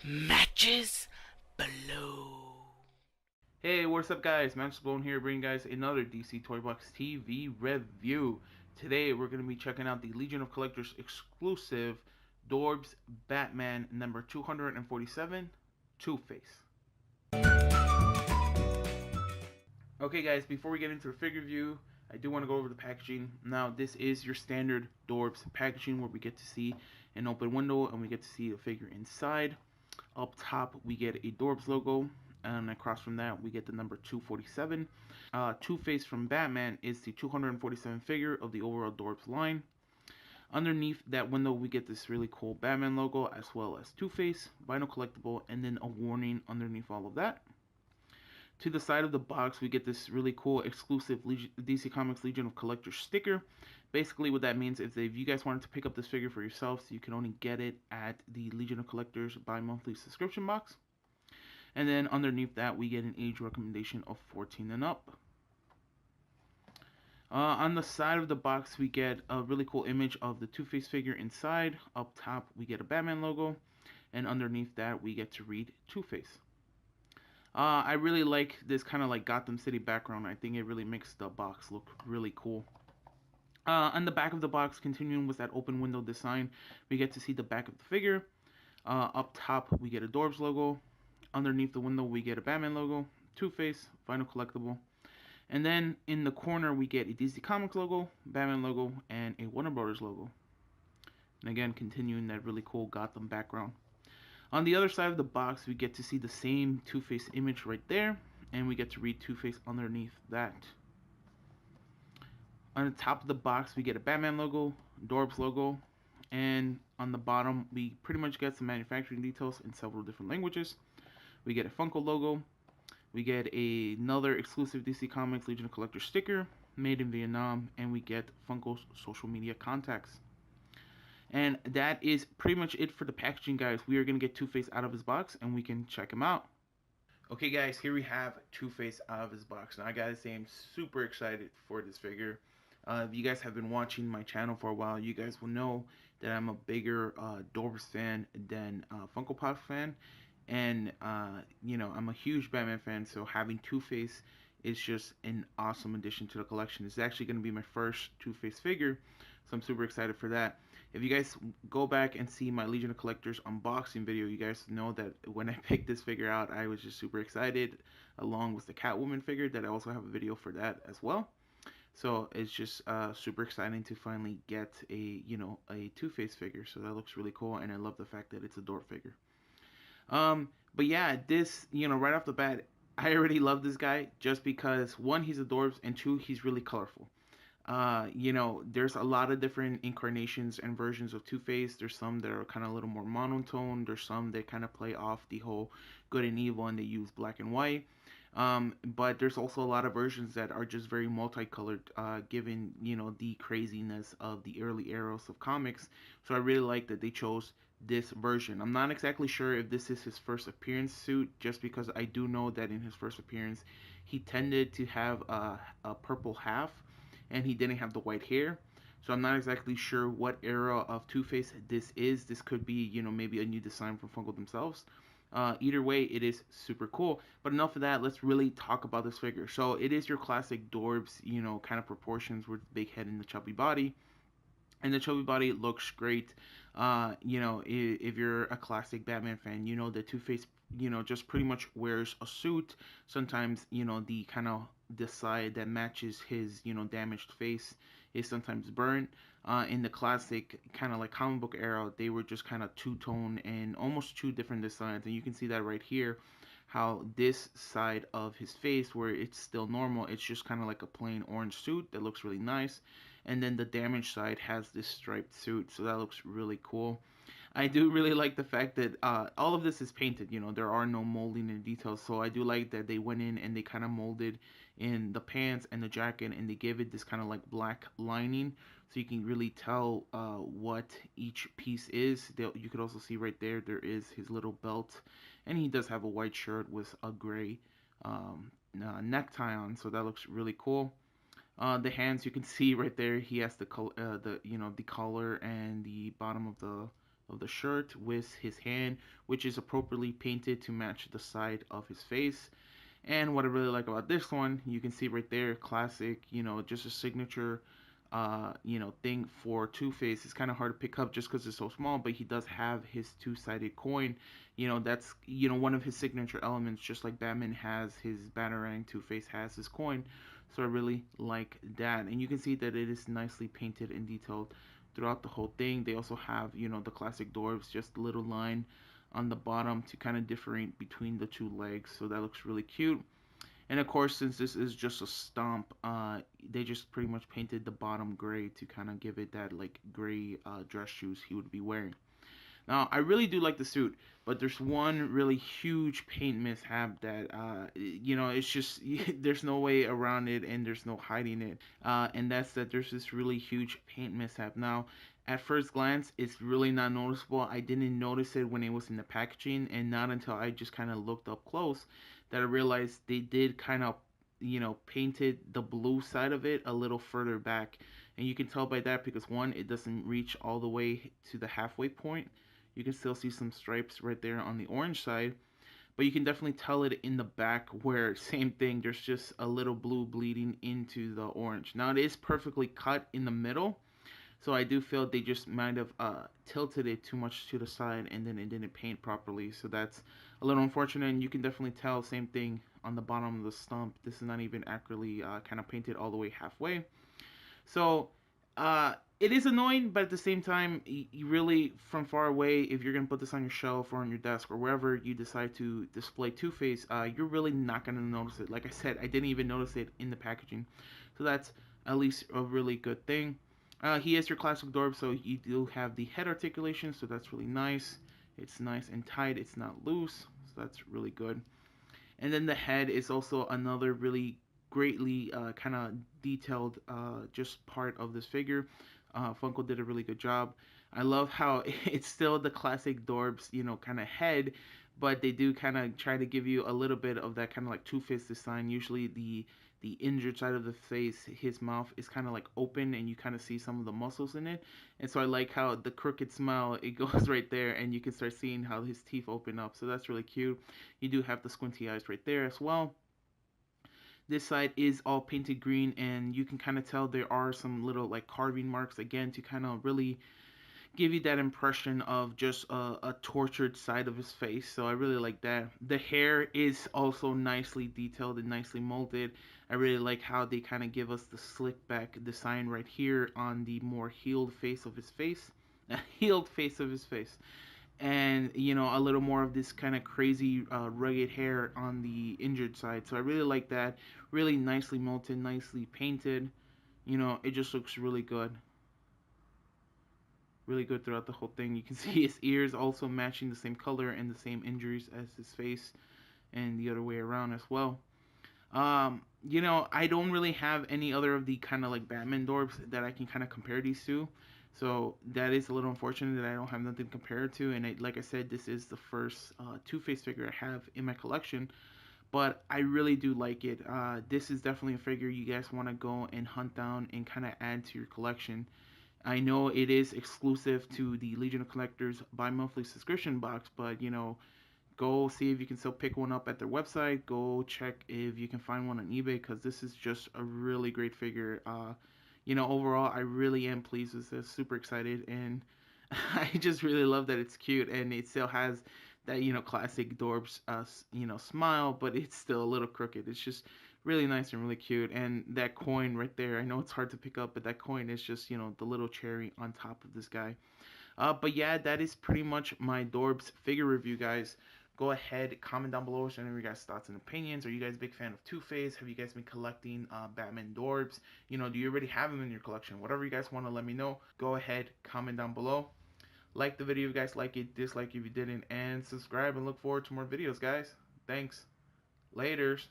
Matches Balone. Hey, what's up guys? Balone here, bringing you guys another DC Toy Box TV review. Today we're going to be checking out the Legion of Collectors exclusive Dorbz Batman number 247, Two-Face. Okay guys, before we get into the figure review, I do want to go over the packaging. Now this is your standard Dorbz packaging where we get to see an open window and we get to see the figure inside. Up top we get a Dorbz logo, and across from that we get the number 247. Two-Face from Batman is the 247 figure of the overall Dorbz line. Underneath that window we get this really cool Batman logo as well as Two-Face, vinyl collectible, and then a warning underneath all of that. To the side of the box we get this really cool exclusive DC Comics Legion of Collectors sticker. Basically what that means is that if you guys wanted to pick up this figure for yourselves, you can only get it at the Legion of Collectors bi-monthly subscription box. And then underneath that we get an age recommendation of 14 and up. On the side of the box we get a really cool image of the Two-Face figure inside. Up top we get a Batman logo, and underneath that we get to read Two-Face. I really like this kind of like Gotham City background. I think it really makes the box look really cool. On the back of the box, continuing with that open window design, we get to see the back of the figure. Up top we get a Dorbz logo. Underneath the window we get a Batman logo, Two-Face, vinyl collectible. And then in the corner we get a DC Comics logo, Batman logo, and a Warner Brothers logo. And again, continuing that really cool Gotham background. On the other side of the box we get to see the same Two-Face image right there, and we get to read Two-Face underneath that. On the top of the box we get a Batman logo, Dorbz logo, and on the bottom we pretty much get some manufacturing details in several different languages. We get a Funko logo, we get another exclusive DC Comics Legion of Collectors sticker made in Vietnam, and we get Funko's social media contacts. And that is pretty much it for the packaging, guys. We are going to get Two-Face out of his box and we can check him out. Okay guys, here we have Two-Face out of his box. Now I gotta say I'm super excited for this figure. If you guys have been watching my channel for a while, you guys will know that I'm a bigger Dorbz fan than Funko Pop fan. And you know, I'm a huge Batman fan, so having Two-Face is just an awesome addition to the collection. It's actually going to be my first Two-Face figure, so I'm super excited for that. If you guys go back and see my Legion of Collectors unboxing video, you guys know that when I picked this figure out, I was just super excited, along with the Catwoman figure that I also have a video for that as well. So it's just super exciting to finally get a Two-Face figure. So that looks really cool, and I love the fact that it's a Dorbz figure. But yeah, this, right off the bat, I already love this guy just because, one, he's a Dorbz, and two, he's really colorful. There's a lot of different incarnations and versions of Two-Face. There's some that are kind of a little more monotone. There's some that kind of play off the whole good and evil and they use black and white. But there's also a lot of versions that are just very multicolored, given, the craziness of the early eras of comics. So I really like that they chose this version. I'm not exactly sure if this is his first appearance suit, just because I do know that in his first appearance, he tended to have a purple half, and he didn't have the white hair. So I'm not exactly sure what era of Two-Face this is. This could be, maybe a new design from Funko themselves. Either way, it is super cool. But enough of that. Let's really talk about this figure. So it is your classic Dorbz, kind of proportions with the big head and the chubby body. And the chubby body looks great. If you're a classic Batman fan, the Two-Face, just pretty much wears a suit. Sometimes, the kind of the side that matches his, damaged face is sometimes burnt. In the classic kind of like comic book era, they were just kind of two-tone and almost two different designs. And you can see that right here, how this side of his face, where it's still normal, it's just kind of like a plain orange suit that looks really nice. And then the damaged side has this striped suit, so that looks really cool. I do really like the fact that all of this is painted. There are no molding and details, so I do like that they went in and they kind of molded in the pants and the jacket, and they gave it this kind of like black lining, so you can really tell what each piece is. You could also see right there is his little belt, and he does have a white shirt with a gray necktie on, so that looks really cool. The hands, you can see right there, he has the color and the bottom of the of the shirt with his hand, which is appropriately painted to match the side of his face. And what I really like about this one, you can see right there, classic, just a signature, thing for Two-Face. It's kind of hard to pick up just because it's so small, but he does have his two-sided coin. That's, one of his signature elements, just like Batman has his Batarang, Two-Face has his coin. So I really like that. And you can see that it is nicely painted and detailed throughout the whole thing. They also have, the classic Dorbz, just a little line on the bottom to kind of differentiate between the two legs. So that looks really cute. And of course, since this is just a stomp, they just pretty much painted the bottom gray to kind of give it that like gray dress shoes he would be wearing. Now, I really do like the suit, but there's one really huge paint mishap that, it's just, there's no way around it and there's no hiding it. And that's that there's this really huge paint mishap. Now, at first glance, it's really not noticeable. I didn't notice it when it was in the packaging, and not until I just kind of looked up close that I realized they did kind of, painted the blue side of it a little further back. And you can tell by that because one, it doesn't reach all the way to the halfway point. You can still see some stripes right there on the orange side, but you can definitely tell it in the back where same thing, there's just a little blue bleeding into the orange. Now it is perfectly cut in the middle, so I do feel they just might have tilted it too much to the side and then it didn't paint properly. So that's a little unfortunate, and you can definitely tell same thing on the bottom of the stump. This is not even accurately kind of painted all the way halfway. So it is annoying, but at the same time, you really, from far away, if you're gonna put this on your shelf or on your desk or wherever you decide to display Two Face, you're really not gonna notice it. Like I said, I didn't even notice it in the packaging, so that's at least a really good thing. He is your classic Dorbz, so you do have the head articulation, so that's really nice. It's nice and tight. It's not loose, so that's really good. And then the head is also another really greatly kind of detailed just part of this figure. Funko did a really good job. I love how it's still the classic Dorbz, kind of head, but they do kind of try to give you a little bit of that kind of like Two-Face design. Usually the injured side of the face, his mouth is kind of like open and you kind of see some of the muscles in it. And so I like how the crooked smile, it goes right there and you can start seeing how his teeth open up. So that's really cute. You do have the squinty eyes right there as well. This side is all painted green and you can kind of tell there are some little like carving marks again to kind of really give you that impression of just a tortured side of his face. So I really like that. The hair is also nicely detailed and nicely molded. I really like how they kind of give us the slick back design right here on the more healed face of his face. Healed face of his face. And a little more of this kind of crazy rugged hair on the injured side. So I really like that. Really nicely molded, nicely painted. It just looks really good. Really good throughout the whole thing. You can see his ears also matching the same color and the same injuries as his face, and the other way around as well. I don't really have any other of the kind of like Batman Dorbz that I can kind of compare these to. So that is a little unfortunate that I don't have nothing compared to. And like I said, this is the first Two-Face figure I have in my collection. But I really do like it. This is definitely a figure you guys want to go and hunt down and kind of add to your collection. I know it is exclusive to the Legion of Collectors bi-monthly subscription box, but go see if you can still pick one up at their website. Go check if you can find one on eBay because this is just a really great figure. Overall, I really am pleased with this. Super excited, and I just really love that it's cute and it still has that classic Dorbz smile, but it's still a little crooked. It's just really nice and really cute. And that coin right there, I know it's hard to pick up, but that coin is just the little cherry on top of this guy. But yeah, that is pretty much my Dorbz figure review, guys. Go ahead, comment down below, share your guys' thoughts and opinions. Are you guys a big fan of Two-Face? Have you guys been collecting Batman Dorbz? Do you already have them in your collection? Whatever you guys want to let me know, go ahead, comment down below. Like the video if you guys like it, dislike if you didn't, and subscribe and look forward to more videos, guys. Thanks. Laters.